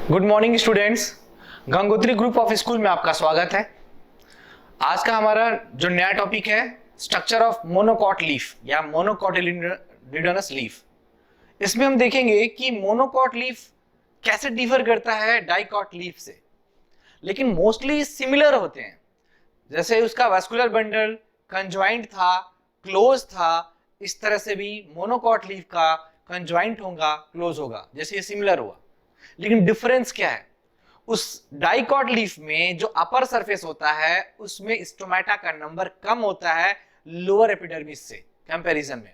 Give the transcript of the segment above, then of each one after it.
Good morning students, Gangotri group of school में आपका स्वागत है। आज का हमारा जो नया टॉपिक है स्ट्रक्चर ऑफ मोनोकॉट लीफ या मोनोकॉटिलिडोनस लीफ। इसमें हम देखेंगे कि मोनोकॉट लीफ कैसे डिफर करता है डाइकॉट लीफ से, लेकिन मोस्टली सिमिलर होते हैं। जैसे उसका वास्कुलर बंडल कंजॉइंट था, क्लोज था, इस तरह से भी मोनोकॉट लीफ का कंजॉइंट होगा, क्लोज होगा, जैसे ये सिमिलर हुआ। लेकिन डिफरेंस क्या है? उस डाइकॉट लीफ में जो अपर सरफेस होता है उसमें स्टोमेटा का नंबर कम होता है लोअर एपिडर्मिस से कंपैरिजन में,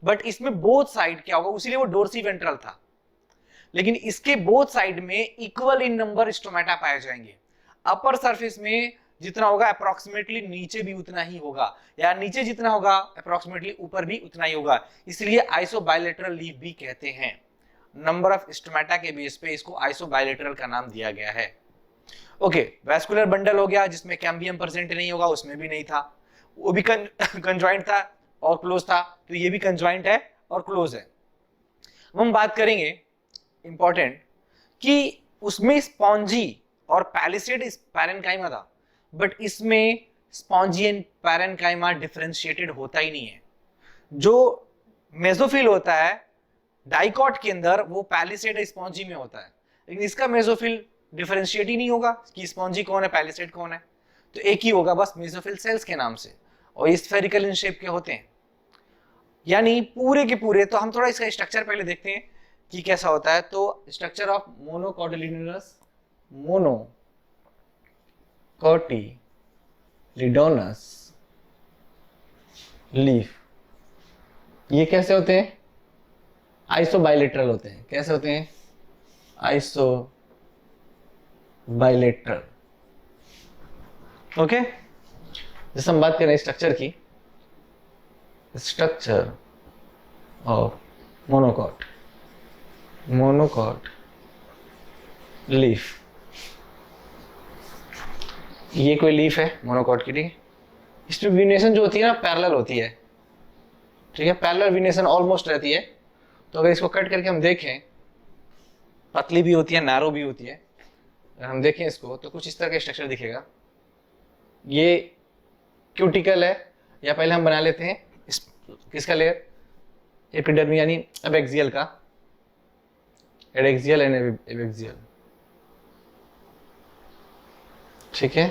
बट इसमें बोथ साइड क्या होगा, उसीलिए वो डोर्सी वेंट्रल था। लेकिन इसके बोथ साइड में इक्वल इन नंबर स्टोमेटा पाए जाएंगे। अपर सरफेस में जितना होगा अप्रोक्सीमेटली नीचे भी उतना ही होगा, या नीचे जितना होगा अप्रोक्सीमेटली ऊपर भी उतना ही होगा। इसलिए आइसोबाइलेटरल लीफ भी कहते हैं। नंबर ऑफ स्टोमेटा के बेस पे इसको आइसोबाइलेटरल का नाम दिया गया है। ओके, वैस्कुलर बंडल हो गया जिसमें कैम्बियम प्रेजेंट नहीं होगा, उसमें भी नहीं था, वो भी कंजॉइंट था और क्लोज था, तो ये भी कंजॉइंट है और क्लोज है। हम बात करेंगे इंपॉर्टेंट कि उसमें स्पॉन्जी और पैलिसेड पैरेन्काइमा था, बट इसमें स्पॉन्जी एंड पैरेन्काइमा डिफरेंशिएटेड होता ही नहीं है। जो मेसोफिल होता है डाइकॉट के अंदर वो पैलिसेड स्पॉन्जी में होता है, लेकिन इसका मेसोफिल डिफरेंशिएट ही नहीं होगा कि स्पॉन्जी कौन है पैलिसेड कौन है, तो एक ही होगा बस मेसोफिल सेल्स के नाम से, और स्फेरिकल इन शेप के होते हैं, यानी पूरे के पूरे। तो हम थोड़ा इसका स्ट्रक्चर पहले देखते हैं कि कैसा होता है। तो स्ट्रक्चर ऑफ मोनोकॉटिलिडोनस लीफ, ये कैसे होते हैं? आइसोबाइलेटरल होते हैं। कैसे होते हैं? आइसोबाइलेटरल। ओके, जैसे हम बात करें स्ट्रक्चर की, स्ट्रक्चर ऑफ मोनोकॉट लीफ। ये कोई लीफ है मोनोकॉट की, ठीक है। इसमें विनेशन जो होती है ना पैरेलल होती है, ठीक है, पैरेलल विनेशन ऑलमोस्ट रहती है। तो अगर इसको कट करके हम देखें, पतली भी होती है, नैरो भी होती है। अगर हम देखें इसको तो कुछ इस तरह का स्ट्रक्चर दिखेगा। ये क्यूटिकल है, या पहले हम बना लेते हैं किसका लेयर, एपिडर्मी यानी एबैक्सियल का, एडैक्सियल एंड एबैक्सियल, ठीक है।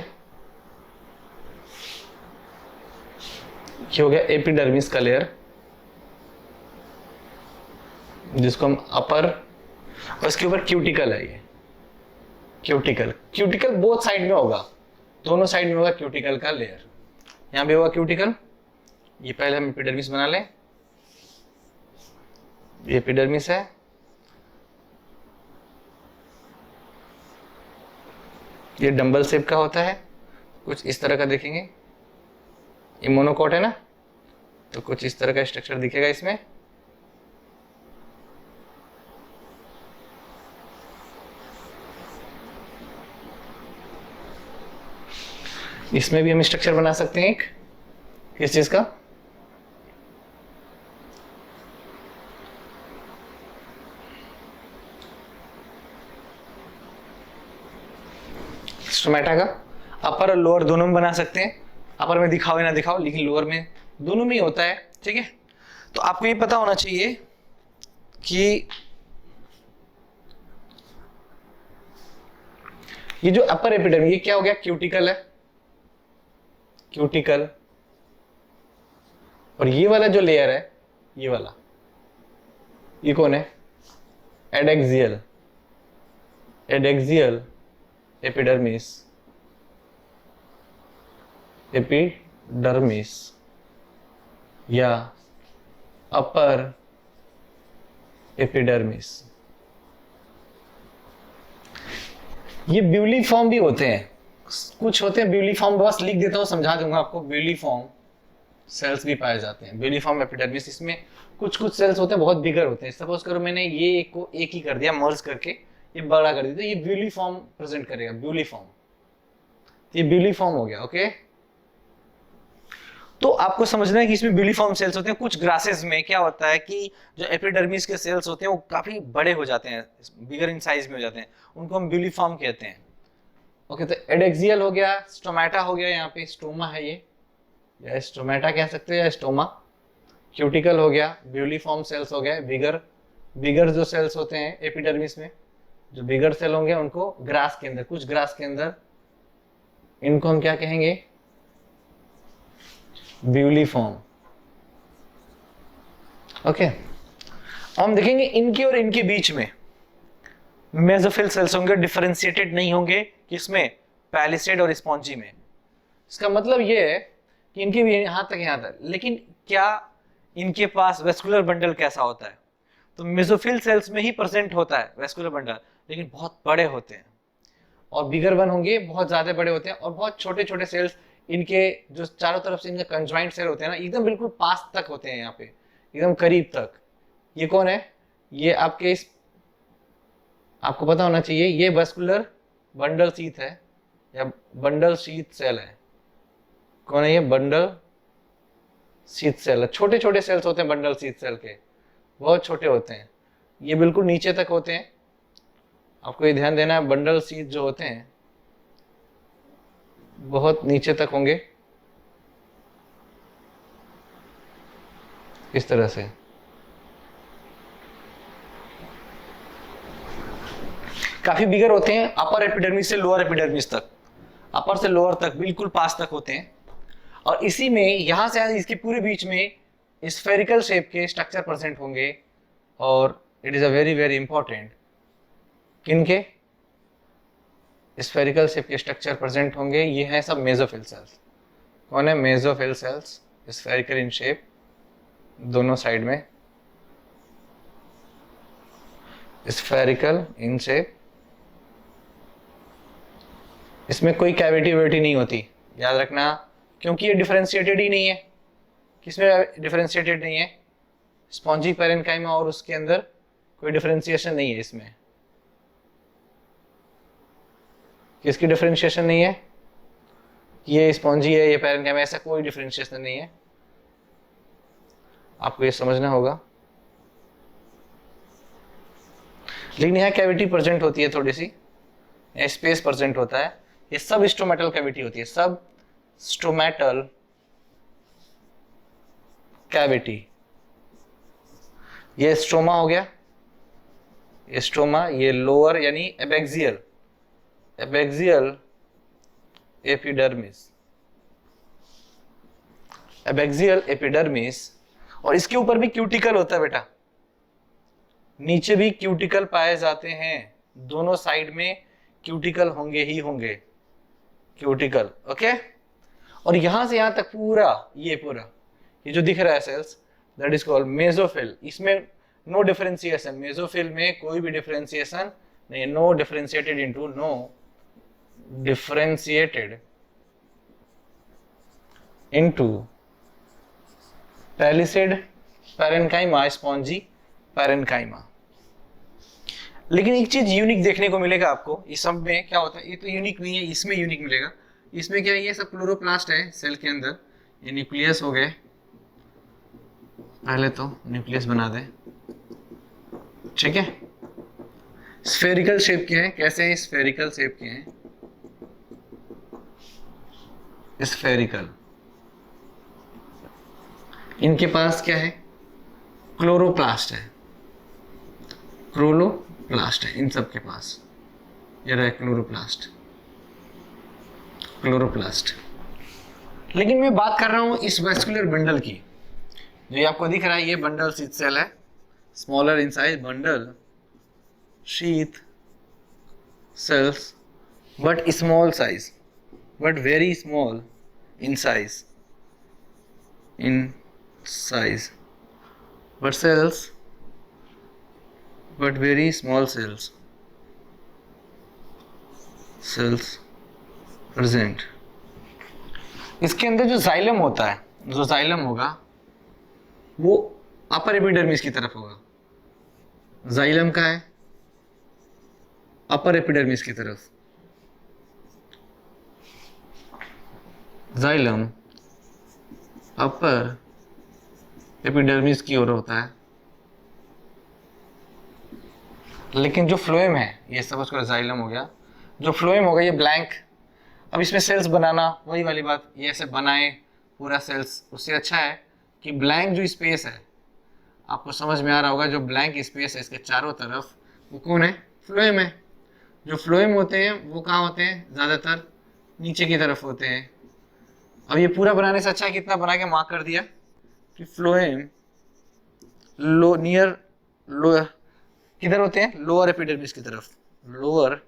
ये हो गया एपिडर्मिस का लेयर, जिसको हम अपर, और इसके ऊपर क्यूटिकल है। ये क्यूटिकल बोथ साइड में होगा, दोनों साइड में होगा क्यूटिकल का लेयर। यहां भी होगा क्यूटिकल। ये पहले हम एपिडर्मिस बना लें। ये एपिडर्मिस है, ये डंबल शेप का होता है, कुछ इस तरह का देखेंगे। ये मोनोकॉट है ना, तो कुछ इस तरह का स्ट्रक्चर दिखेगा इसमें। इसमें भी हम स्ट्रक्चर बना सकते हैं एक, किस चीज का, स्टोमेटा का। अपर और लोअर दोनों में बना सकते हैं। अपर में दिखाओ या ना दिखाओ, लेकिन लोअर में दोनों में ही होता है, ठीक है। तो आपको ये पता होना चाहिए कि ये जो अपर एपिडर्मिस, ये क्या हो गया, क्यूटिकल है, क्यूटिकल। और ये वाला जो लेयर है, ये वाला, ये कौन है, एडैक्सियल एपिडर्मिस या अपर एपिडर्मिस। ये ब्यूलिफॉर्म भी होते हैं, कुछ होते हैं ब्यूलिफॉर्म, बस लिख देता हूं, समझा दूंगा आपको। ब्यूलिफॉर्म सेल्स भी पाए जाते हैं, ब्यूलिफॉर्म एपिडर्मिस। इसमें कुछ सेल्स होते हैं बहुत बिगर होते हैं। सपोज करो मैंने ये एक को एक ही कर दिया, मर्ज करके ये बड़ा कर दिया, तो ये ब्यूलिफॉर्म प्रेजेंट करेगा, ब्यूलिफॉर्म। ये ब्यूलिफॉर्म हो गया, ओके। तो आपको समझना है कि इसमें ब्यूलिफॉर्म सेल्स होते हैं। कुछ ग्रासेस में क्या होता है कि जो एपिडर्मिस के सेल्स होते हैं वो काफी बड़े हो जाते हैं, बिगर इन साइज में हो जाते हैं, उनको हम ब्यूलिफॉर्म कहते हैं। ओके, तो एडेक्सियल हो गया, स्टोमेटा हो गया, यहाँ पे स्टोमा है ये, या स्टोमेटा कह सकते हैं या स्टोमा। क्यूटिकल हो गया, ब्यूलिफॉर्म सेल्स हो गए, बिगर बिगर जो सेल्स होते हैं एपिडर्मिस में, जो बिगर सेल होंगे उनको ग्रास के अंदर, कुछ ग्रास के अंदर, इनको हम क्या कहेंगे, ब्यूलिफॉर्म। ओके, हम देखेंगे इनके और इनके बीच में मेसोफिल सेल्स होंगे, डिफरेंशिएटेड नहीं होंगे, किसमें, पैलिसेड और स्पॉन्जी में। इसका मतलब ये है कि इनके भी यहां तक, लेकिन क्या इनके पास वेस्कुलर बंडल कैसा होता है, तो मेसोफिल सेल्स में ही प्रेजेंट होता है वेस्कुलर बंडल, लेकिन बहुत बड़े होते हैं, और बिगर वन होंगे, बहुत ज्यादा बड़े होते हैं, और बहुत छोटे छोटे सेल्स इनके जो चारों तरफ से इनके कंजॉइंट सेल होते हैं ना, एकदम बिल्कुल पास तक होते हैं, यहाँ पे एकदम करीब तक। ये कौन है, ये आपके आपको पता होना चाहिए, ये वेस्कुलर बंडल शीथ है या बंडल शीथ सेल है। कौन है ये, बंडल शीथ सेल है। छोटे छोटे सेल्स होते हैं बंडल शीथ सेल के, बहुत छोटे होते हैं, ये बिल्कुल नीचे तक होते हैं। आपको ये ध्यान देना है, बंडल शीथ जो होते हैं बहुत नीचे तक होंगे, इस तरह से। काफी बिगर होते हैं, अपर एपिडर्मिस से लोअर एपिडर्मिस तक, अपर से लोअर तक बिल्कुल पास तक होते हैं। और इसी में यहां से इसके पूरे बीच में स्फेरिकल शेप के स्ट्रक्चर प्रेजेंट होंगे, और it is a very very important, किनके, स्फेरिकल शेप के स्ट्रक्चर प्रेजेंट होंगे। ये है सब मेसोफिल सेल्स। कौन है, mesophyll cells, spherical in shape, दोनों साइड में स्फेरिकल इन शेप। इसमें कोई कैविटी वेविटी नहीं होती, याद रखना, क्योंकि ये डिफरेंशिएटेड ही नहीं है। किसमें डिफरेंशिएटेड नहीं है, स्पॉन्जी पैरेन्काइमा, और उसके अंदर कोई डिफरेंशिएशन नहीं है इसमें। किसकी डिफरेंशिएशन नहीं है, ये स्पॉन्जी है, ये पैरेन्काइमा, ऐसा कोई डिफरेंशिएशन नहीं है, आपको ये समझना होगा। लेकिन यहाँ कैविटी प्रेजेंट होती है, थोड़ी सी स्पेस प्रेजेंट होता है। ये सब स्टोमेटल कैविटी होती है, सब स्टोमेटल कैविटी। ये स्ट्रोमा हो गया, ये स्ट्रोमा, ये लोअर यानी abaxial, abaxial epidermis, abaxial epidermis. और इसके ऊपर भी क्यूटिकल होता है बेटा, नीचे भी क्यूटिकल पाए जाते हैं, दोनों साइड में क्यूटिकल होंगे ही होंगे, क्यूटिकल। ओके, और यहां से यहां तक पूरा ये जो दिख रहा है cells, that is called mesophyll. इसमें नो डिफरेंशिएशन, मेसोफिल में कोई भी डिफरेंशिएशन नहीं, no differentiated into, no differentiated into palisade parenchyma, spongy parenchyma. लेकिन एक चीज यूनिक देखने को मिलेगा आपको इस सब में, क्या होता है, ये तो यूनिक नहीं है, इसमें यूनिक मिलेगा। इसमें क्या है, ये सब क्लोरोप्लास्ट है सेल के अंदर, ये न्यूक्लियस हो गए, पहले तो न्यूक्लियस बना दे, ठीक है। स्फेरिकल शेप के हैं, कैसे हैं, स्फेरिकल शेप के हैं, स्फेरिकल। इनके पास क्या है, क्लोरोप्लास्ट है, क्लोरोप्लास्ट है इन सब के पास, ये रहा क्लोरोप्लास्ट, क्लोरोप्लास्ट। लेकिन मैं बात कर रहा हूं इस वेस्कुलर बंडल की, जो ये आपको दिख रहा है, ये बंडल शीथ सेल है, smaller in size bundle sheath cells, but small size, but very small in size, but cells, but very small cells present। इसके अंदर जो जाइलम होता है, जो जाइलम होगा वो अपर एपिडर्मिस की तरफ होगा। जाइलम का है अपर एपिडर्मिस की तरफ, जाइलम अपर एपिडर्मिस की ओर होता है, लेकिन जो फ्लोएम है, ये सपोज करो जाइलम हो गया, जो फ्लोएम होगा ये ब्लैंक। अब इसमें सेल्स बनाना वही वाली बात, ये ऐसे बनाए पूरा सेल्स, उससे अच्छा है कि ब्लैंक जो स्पेस है, आपको समझ में आ रहा होगा, जो ब्लैंक स्पेस है इसके चारों तरफ, वो कौन है? फ्लोएम है। जो फ्लोएम होते हैं वो कहाँ होते हैं? ज़्यादातर नीचे की तरफ होते हैं। अब ये पूरा बनाने से अच्छा है कितना बना के मार्क कर दिया कि फ्लोएम लो नियर लोअर किधर होते हैं? लोअर एपिडर्मिस की तरफ, लोअर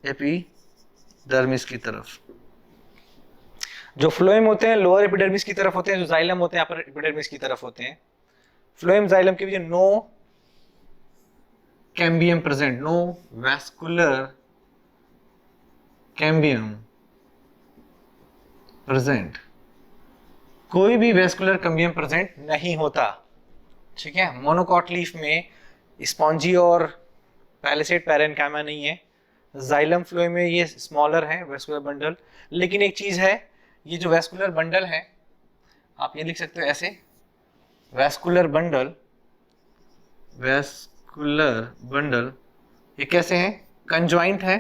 एपिडर्मिस की तरफ। जो फ्लोएम होते हैं लोअर एपिडर्मिस की तरफ होते हैं, जो जाइलम होते हैं अपर एपिडर्मिस की तरफ होते हैं। फ्लोएम जाइलम के बीच no cambium present, no vascular cambium present, कोई भी वैस्कुलर कैम्बियम प्रेजेंट नहीं होता। ठीक है, मोनोकॉट लीफ में स्पॉन्जी और पैलिसेड पैरेन्काइमा नहीं है। जाइलम फ्लोएम में ये स्मॉलर है वैस्कुलर बंडल। लेकिन एक चीज है, ये जो वैस्कुलर बंडल है, आप ये लिख सकते हो ऐसे, वैस्कुलर बंडल, वैस्कुलर बंडल ये कैसे हैं? कंजॉइंट है,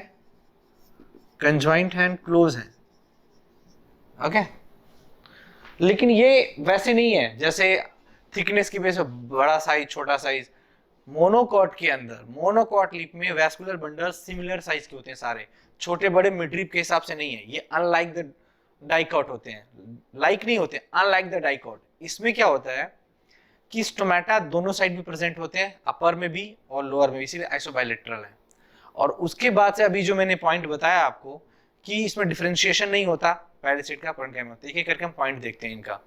कंजॉइंट है एंड क्लोज है। ओके, लेकिन ये वैसे नहीं है जैसे थिकनेस की वजह से बड़ा साइज छोटा साइज। मोनोकॉट के अंदर, मोनोकॉट लीफ में वैस्कुलर बंडल सिमिलर साइज के होते हैं सारे, छोटे बड़े मिडरिप के हिसाब से नहीं है। ये अनलाइक द डाइकॉट होते हैं, लाइक नहीं होते, अनलाइक द डाइकॉट। इसमें क्या होता है कि स्टोमेटा दोनों साइड में प्रेजेंट होते हैं, अपर में भी और लोअर में भी, इसीलिए आइसोबाइलेटरल है। और उसके बाद से अभी जो मैंने पॉइंट बताया आपको कि इसमें डिफरेंशिएशन नहीं होता पैरासाइट का, पैरेन्काइमा, एक एक करके हम पॉइंट देखते हैं इनका।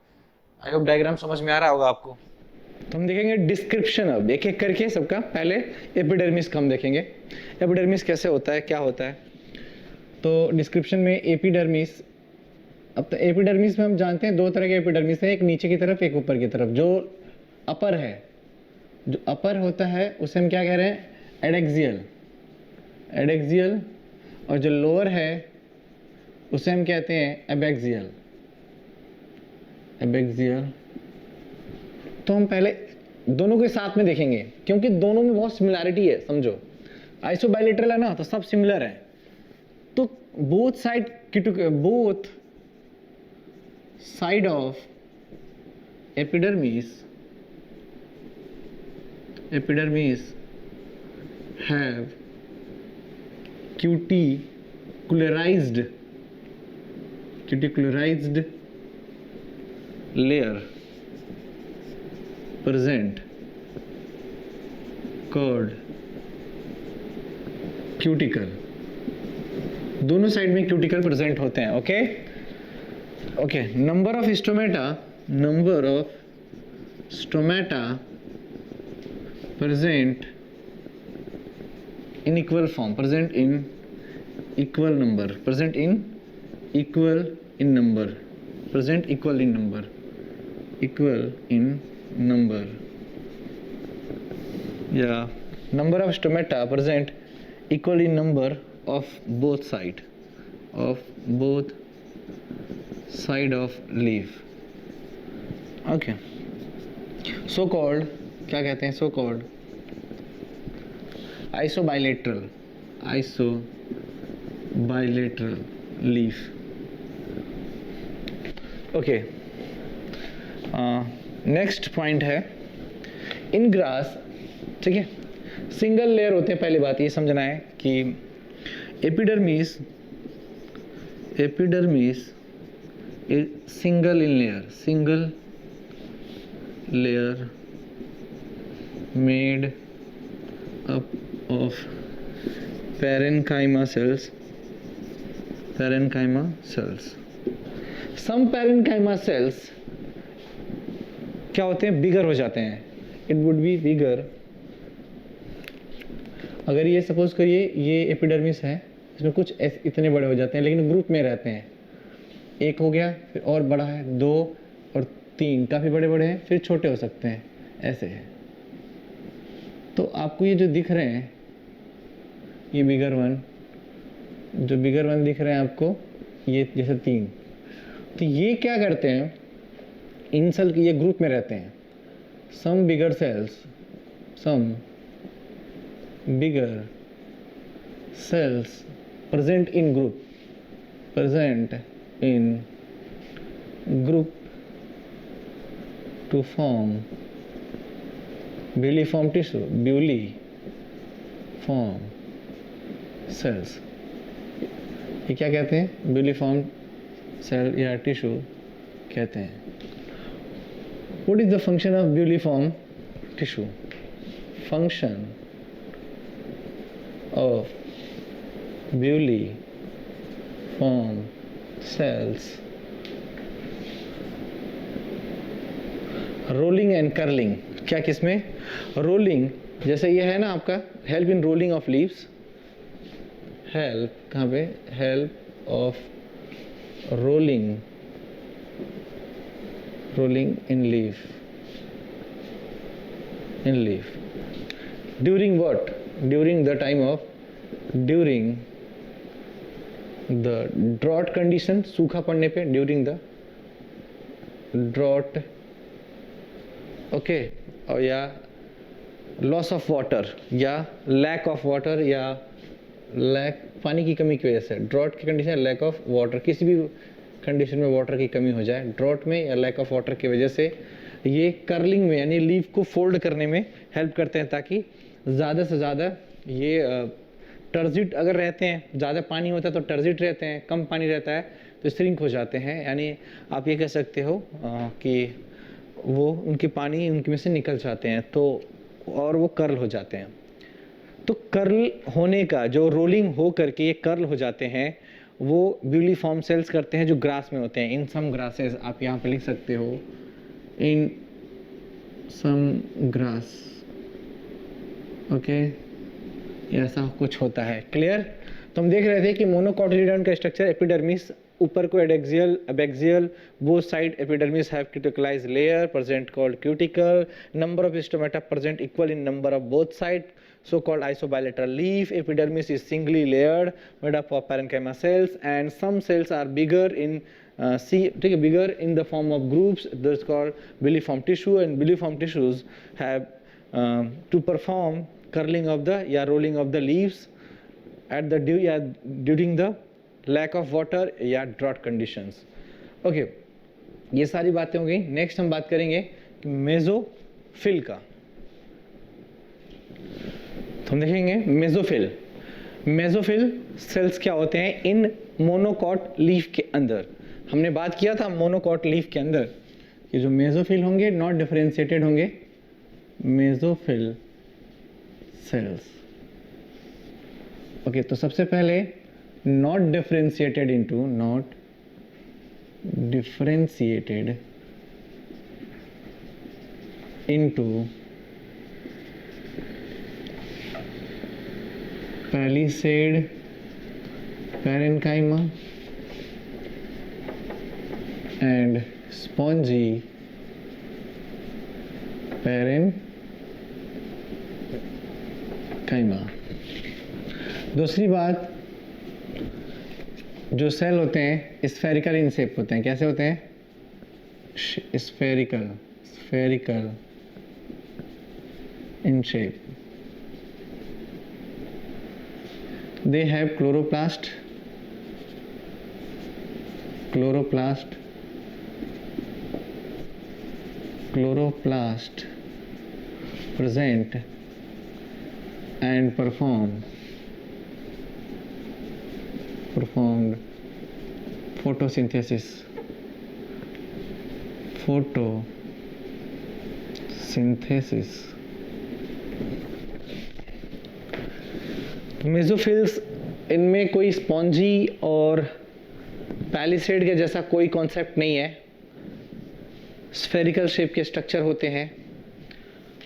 आई होप डायग्राम समझ में आ रहा होगा आपको। तो हम देखेंगे डिस्क्रिप्शन, अब एक एक करके सबका। पहले एपिडर्मिस का हम देखेंगे, एपिडर्मिस कैसे होता है, क्या होता है। तो डिस्क्रिप्शन में एपिडर्मिस, अब तो एपिडर्मिस में हम जानते हैं दो तरह के एपिडर्मिस है, एक नीचे की तरफ एक ऊपर की तरफ। जो अपर है, जो अपर होता है उसे हम क्या कह रहे हैं? Adaxial, adaxial. और जो लोअर है उसे हम कहते हैं एबैक्सियल, एबैक्सियल। तो हम पहले दोनों के साथ में देखेंगे क्योंकि दोनों में बहुत सिमिलैरिटी है। समझो आइसोबाइलेटरल है ना, तो सब सिमिलर है। तो both side of epidermis have cuticularized layer present called cuticle. दोनों साइड में क्यूटिकल प्रेजेंट होते हैं। Okay okay, number of stomata present in equal form, present in equal number, present in equal in number, present equal in number, equal in number, yeah, number of stomata present equal in number of both side of leaf. Okay, so called, क्या कहते हैं? So called isobilateral leaf. Okay, next point है in grass. ठीक है, single layer होते हैं। पहली बात ये समझना है कि epidermis is single layer made up of parenchyma cells. Some parenchyma cells क्या होते हैं? बिगर हो जाते हैं। It would be bigger। अगर ये सपोज करिए ये एपिडर्मिस है, इसमें कुछ इतने बड़े हो जाते हैं लेकिन ग्रुप में रहते हैं। एक हो गया, फिर और बड़ा है, दो और तीन काफ़ी बड़े बड़े हैं, फिर छोटे हो सकते हैं, ऐसे है। तो आपको ये जो दिख रहे हैं, ये बिगर वन दिख रहे हैं आपको, ये जैसे तीन। तो ये क्या करते हैं? इन सेल ये ग्रुप में रहते हैं. Some bigger cells present in group to form builliform tissue, builliform cells. ये क्या कहते हैं? builliform cell या टिश्यू कहते हैं. What is the function of builliform tissue? Function of builliform cells. Rolling and curling. क्या किसमें? Rolling, जैसे ये है ना आपका help in rolling of leaves. Help कहाँ पे? Help of rolling in leaf. During what? During the drought condition, सूखा पड़ने पे, during the drought, okay, और या loss of water या lack of water या पानी की कमी की वजह से, ड्रॉट की कंडीशन, लैक ऑफ वाटर, किसी भी कंडीशन में वाटर की कमी हो जाए, ड्रॉट में या लैक ऑफ वाटर की वजह से, ये कर्लिंग में यानी लीफ को फोल्ड करने में हेल्प करते हैं, ताकि ज़्यादा से ज़्यादा ये टर्जिट अगर रहते हैं, ज़्यादा पानी होता है तो टर्जिट रहते हैं, कम पानी रहता है तो श्रिंक हो जाते हैं, यानी आप ये कह सकते हो कि वो उनके पानी उनके में से निकल जाते हैं तो, और वो कर्ल हो जाते हैं. तो कर्ल होने का, जो रोलिंग हो करके ये कर्ल हो जाते हैं, वो ब्यूलिफॉर्म सेल्स करते हैं जो ग्रास में होते हैं. इन सम ग्रासेस, आप यहाँ पे लिख सकते हो, इन सम ग्रास, ओके, ऐसा कुछ होता है. क्लियर? तो हम देख रहे थे कि मोनोकोटिलिडन का स्ट्रक्चर, एपिडर्मिस ऊपर को adaxial, abaxial, both side epidermis have cuticularized layer present called cuticle, number of stomata present equal in number of both side, so called isobilateral leaf. Epidermis is singly layered, made up of parenchyma cells, and some cells are bigger in bigger in the form of groups. That's called builliform tissue, and builliform tissues have to perform curling of the rolling of the leaves at the during the lack of water या drought conditions. Okay, ये सारी बातें हो गई. Next हम बात करेंगे mesophyll का. तो हम देखेंगे मेसोफिल सेल्स क्या होते हैं इन मोनोकॉट लीफ के अंदर. हमने बात किया था मोनोकॉट लीफ के अंदर कि जो मेसोफिल होंगे नॉट डिफरेंशिएटेड होंगे, मेसोफिल सेल्स. ओके, तो सबसे पहले not differentiated into palisade parenchyma and spongy parenchyma. दूसरी बात, जो सेल होते हैं स्फेरिकल इन शेप होते हैं. कैसे होते हैं? Spherical in shape. They have chloroplast present and performed photosynthesis. मेसोफिल्स, इनमें कोई स्पॉन्जी और पैलिसेड के जैसा कोई कॉन्सेप्ट नहीं है. स्फेरिकल शेप के स्ट्रक्चर होते हैं,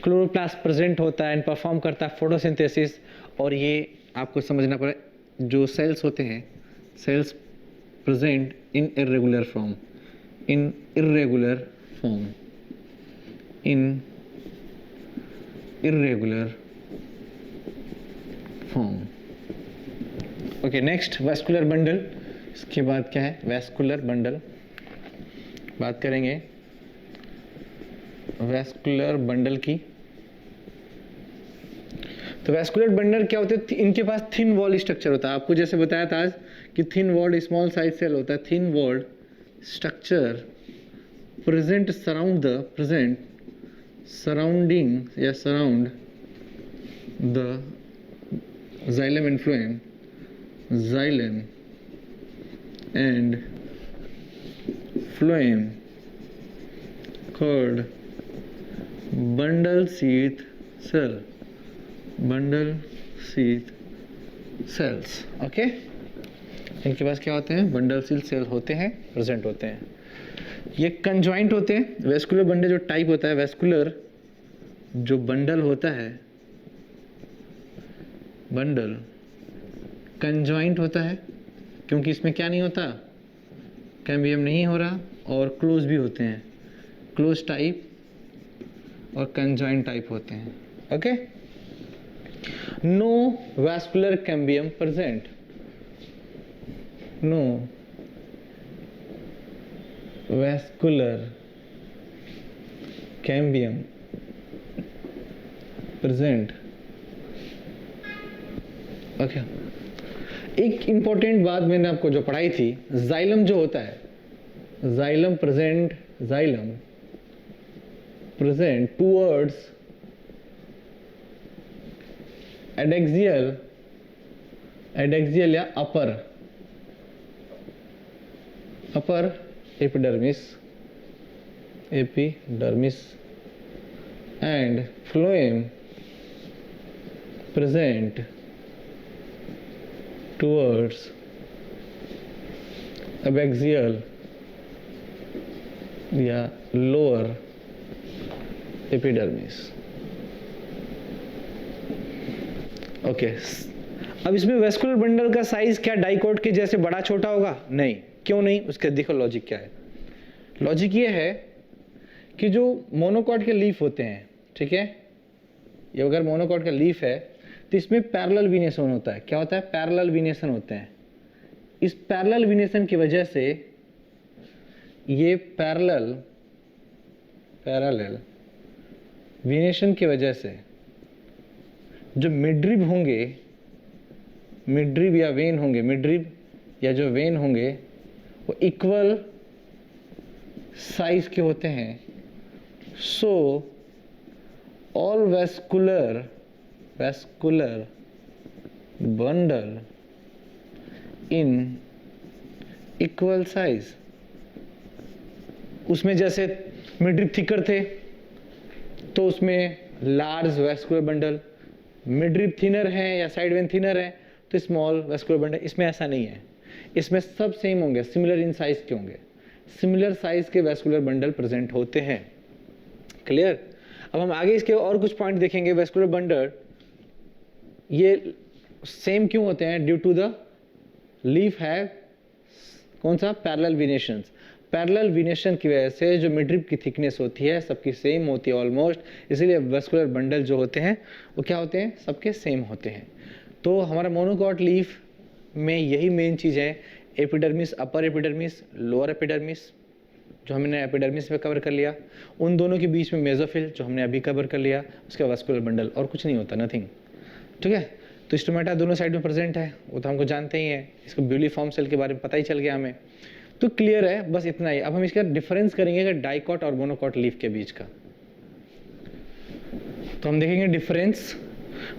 क्लोरोप्लास्ट प्रेजेंट होता है एंड परफॉर्म करता है फोटोसिंथेसिस. और ये आपको समझना पड़े, जो सेल्स होते हैं, cells present in irregular form, okay. Next vascular bundle. इसके बाद क्या है? वैस्कुलर बंडल बात करेंगे. वैस्कुलर बंडल की। तो वैस्कुलर बंडल क्या होते हैं, इनके पास थिन वॉल स्ट्रक्चर होता है। आपको जैसे बताया था आज कि thin walled small size cell होता है। Thin walled structure present surrounding या surround the xylem and phloem, xylem and phloem called bundle sheath cell, bundle sheath cells। Okay, इनके पास क्या होते हैं, बंडल शीथ सेल होते हैं, प्रेजेंट होते हैं। ये कंजॉइंट होते हैं। वेस्कुलर बंडल जो टाइप होता है, वेस्कुलर जो बंडल होता है, बंडल कंजॉइंट होता है, क्योंकि इसमें क्या नहीं होता, कैम्बियम नहीं हो रहा, और क्लोज भी होते हैं। क्लोज टाइप और कंजॉइंट टाइप होते हैं। Okay, no vascular cambium present, no vascular cambium present. Okay, एक इंपॉर्टेंट बात मैंने आपको जो पढ़ाई थी, जाइलम जो होता है, जाइलम प्रेजेंट टूवर्ड्स एडेक्सियल या upper epidermis and phloem present towards abaxial या lower epidermis। ओके, अब इसमें वेस्कुलर बंडल का साइज क्या डाइकोट के जैसे बड़ा छोटा होगा? नहीं। क्यों नहीं? उसका देखो लॉजिक क्या है। लॉजिक ये है कि जो मोनोकॉट के लीफ होते हैं, ठीक है, ये अगर मोनोकॉट का लीफ है तो इसमें पैरेलल वीनेशन होता है। क्या होता है? पैरेलल वीनेशन होते हैं। इस पैरेलल वीनेशन की वजह से ये पैरेलल वीनेशन की वजह से जो मिडरिब होंगे, मिडरिब या वेन होंगे, मिडरिब या जो वेन होंगे वो इक्वल साइज के होते हैं। So all vascular bundle in equal size। उसमें जैसे मिडरिब थिकर थे तो उसमें large vascular bundle, midrib thinner है या साइड वेन थिनर है तो स्मॉल वैस्कुलर बंडल। इसमें ऐसा नहीं है, इसमें सब सेम होंगे, सिमिलर इन साइज के होंगे, सिमिलर साइज के वैस्कुलर बंडल प्रेजेंट होते हैं। क्लियर? अब हम आगे इसके और कुछ पॉइंट देखेंगे। वैस्कुलर बंडल ये सेम क्यों होते हैं? ड्यू टू द लीफ है कौन सा? पैरेलल वीनेशंस। पैरेलल वीनेशन की वजह से जो मिडरिब की थिकनेस होती है सबकी सेम होती है ऑलमोस्ट, इसीलिए वैस्कुलर बंडल जो होते हैं वो क्या होते हैं? सबके सेम होते हैं। तो हमारा मोनोकॉट लीफ में यही मेन चीज़ है, epidermis, upper epidermis, lower epidermis, जो हमने एपिडर्मिस में कवर कर लिया, उन दोनों के बीच में मेसोफिल जो हमने अभी कवर कर लिया, उसका वैस्कुलर बंडल, और कुछ नहीं होता, नथिंग। ठीक है, तो स्टोमेटा दोनों साइड में प्रेजेंट है, वो तो हमको जानते ही हैं। इसको ब्यूलीफॉर्म सेल के बारे में पता ही चल गया हमें, तो क्लियर है, बस इतना ही। अब हम इसका डिफरेंस करेंगे डाइकॉट और मोनोकॉट लीफ के बीच का। तो हम देखेंगे difference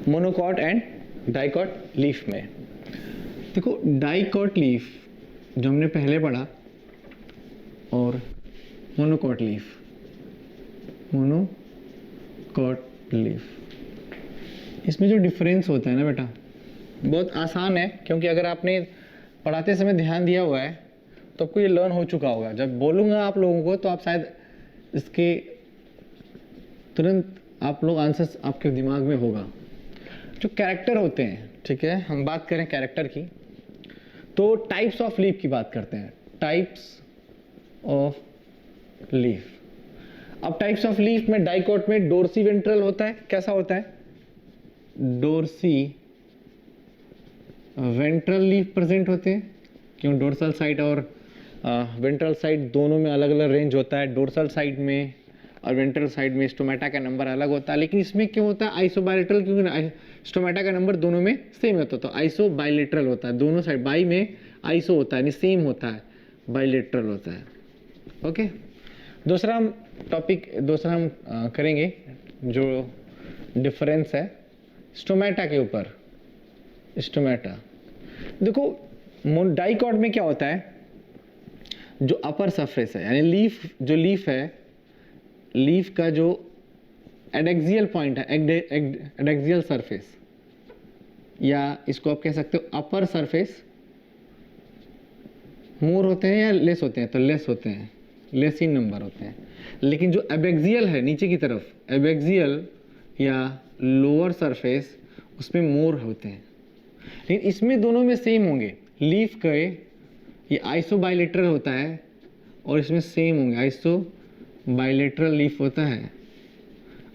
monocot and dicot leaf में। देखो, डाइकॉट लीफ जो हमने पहले पढ़ा और मोनोकॉट लीफ, मोनोकॉट लीफ, इसमें जो डिफरेंस होता है ना बेटा, बहुत आसान है, क्योंकि अगर आपने पढ़ाते समय ध्यान दिया हुआ है तो आपको ये लर्न हो चुका होगा। जब बोलूँगा आप लोगों को तो आप शायद इसके तुरंत आप लोग आंसर आपके दिमाग में होगा। जो कैरेक्टर होते हैं, ठीक है, हम बात करें कैरेक्टर की, तो टाइप्स ऑफ लीफ की बात करते हैं। Types of leaf. अब टाइप्स ऑफ लीफ में डाइकॉट में डोर्सी वेंट्रल होता है। कैसा होता है? डोर्सी वेंट्रल लीफ प्रेजेंट होते हैं। क्यों? डोर्सल साइड और वेंट्रल साइड दोनों में अलग अलग रेंज होता है। डोर्सल साइड में और वेंट्रल साइड में स्टोमेटा का नंबर अलग होता है। लेकिन इसमें क्यों होता है आइसोबायलेटरल, क्योंकि स्टोमेटा का नंबर दोनों में सेम होता है, तो आइसोबायलेटरल होता है। दोनों साइड बाई में आइसो होता है यानी सेम होता है, बायलेटरल होता है। ओके, दूसरा हम करेंगे जो डिफरेंस है स्टोमेटा के ऊपर। स्टोमेटा देखो, डाइकॉट में क्या होता है, जो अपर सरफेस है यानी लीफ है, लीफ का जो एडेक्सियल पॉइंट है, एडेक्सियल सरफेस, या इसको आप कह सकते हो अपर सरफेस, मोर होते हैं या लेस होते हैं, तो लेस होते हैं, लेस इन नंबर होते हैं। लेकिन जो एबेक्सियल है नीचे की तरफ, एबेक्सियल या लोअर सरफेस, उसमें मोर होते हैं। लेकिन इसमें दोनों में सेम होंगे, लीफ के ये आइसोबायलेटरल होता है और इसमें सेम होंगे, आइसोबायलेटरल लीफ होता है।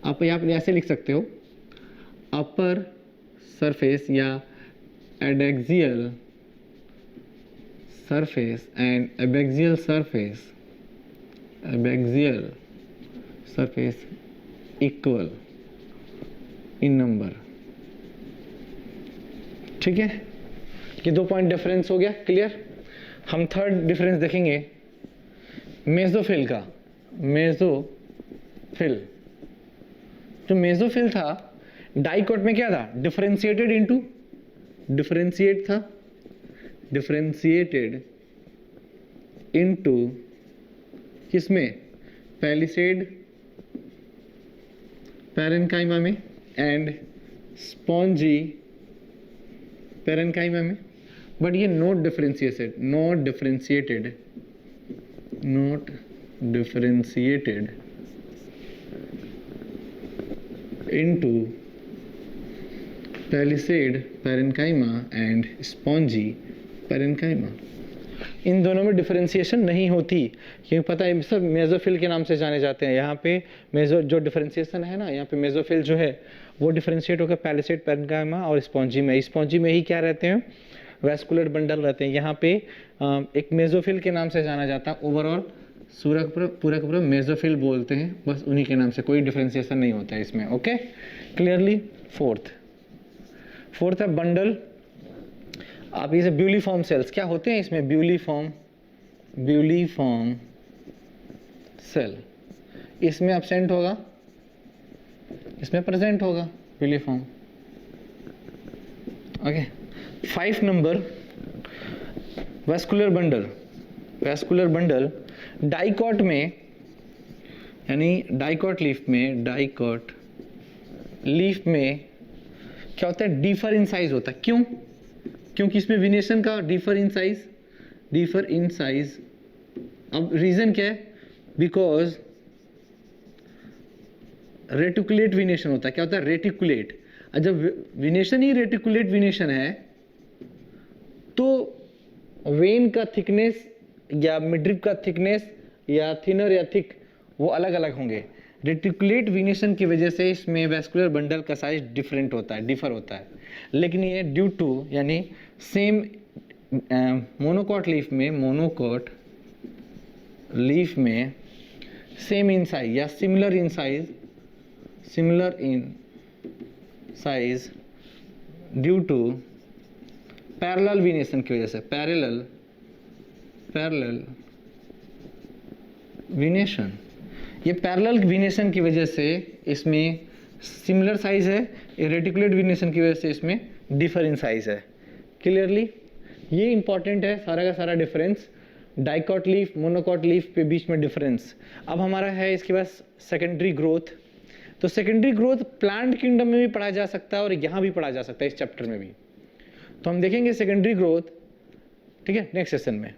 आप यहाँ पर ऐसे लिख सकते हो, अपर सरफेस या adaxial surface and abaxial surface equal in number. ठीक है, ये 2 पॉइंट डिफरेंस हो गया, क्लियर। हम थर्ड डिफरेंस देखेंगे मेसोफिल का। मेसोफिल, जो मेसोफिल था डाइकॉट में क्या था, डिफरेंशिएटेड इनटू किसमें, पैलिसेड पैरेन्काइमा में एंड स्पॉन्जी पैरेन्काइमा में। बट ये not differentiated into palisade parenchyma and spongy parenchyma. इन दोनों में डिफरेंशिएशन नहीं होती, क्योंकि पता है सब मेसोफिल के नाम से जाने जाते हैं। यहाँ पे जो डिफरेंशिएशन है ना, यहाँ पे मेसोफिल जो है वो डिफरेंशिएट होकर पैलिसेड पैरेन्काइमा और स्पॉन्जी में ही क्या रहते हैं, वैस्कुलर बंडल रहते हैं। यहाँ पे एक मेसोफिल के नाम से जाना जाता है, ओवरऑल पूरा मेसोफिल बोलते हैं, बस उन्हीं के नाम से, कोई डिफरेंशिएशन नहीं होता है इसमें। Okay, clearly. फोर्थ है बंडल। आप इसे ब्यूलीफॉर्म सेल्स क्या होते हैं इसमें, ब्यूलीफॉर्म सेल इसमें एब्सेंट होगा, इसमें प्रेजेंट होगा bulliform. Okay, 5 number vascular bundle dicot में, यानी डाइकॉट लीफ में क्या होता है, डिफर इन साइज होता है। क्यों? क्योंकि इसमें विनेशन का डिफर इन साइज। अब रीजन क्या है, बिकॉज रेटिकुलेट विनेशन होता है। क्या होता है, रेटिकुलेट। जब विनेशन ही रेटिकुलेट विनेशन है तो वेन का थिकनेस या मिडरिप का थिकनेस या थिनर या थिक वो अलग अलग होंगे। रेटिकुलेट विनेशन की वजह से इसमें वैस्कुलर बंडल का साइज डिफर होता है। लेकिन ये ड्यू टू, यानी सेम मोनोकॉट लीफ में सेम इन साइज या similar in size due to parallel venation की वजह से, पैरेलल विनेशन। ये पैरेलल विनेशन की वजह से इसमें सिमिलर साइज है, रेटिकुलेट विनेशन की वजह से इसमें डिफर इन साइज है। क्लियरली, ये इंपॉर्टेंट है सारा का सारा difference, dicot leaf monocot leaf के बीच में डिफरेंस। अब हमारा है इसके पास सेकेंडरी ग्रोथ। तो सेकेंडरी ग्रोथ प्लांट किंगडम में भी पढ़ा जा सकता है और यहाँ भी पढ़ा जा सकता है, इस चैप्टर में भी। तो हम देखेंगे सेकेंडरी ग्रोथ, ठीक है, नेक्स्ट सेशन में।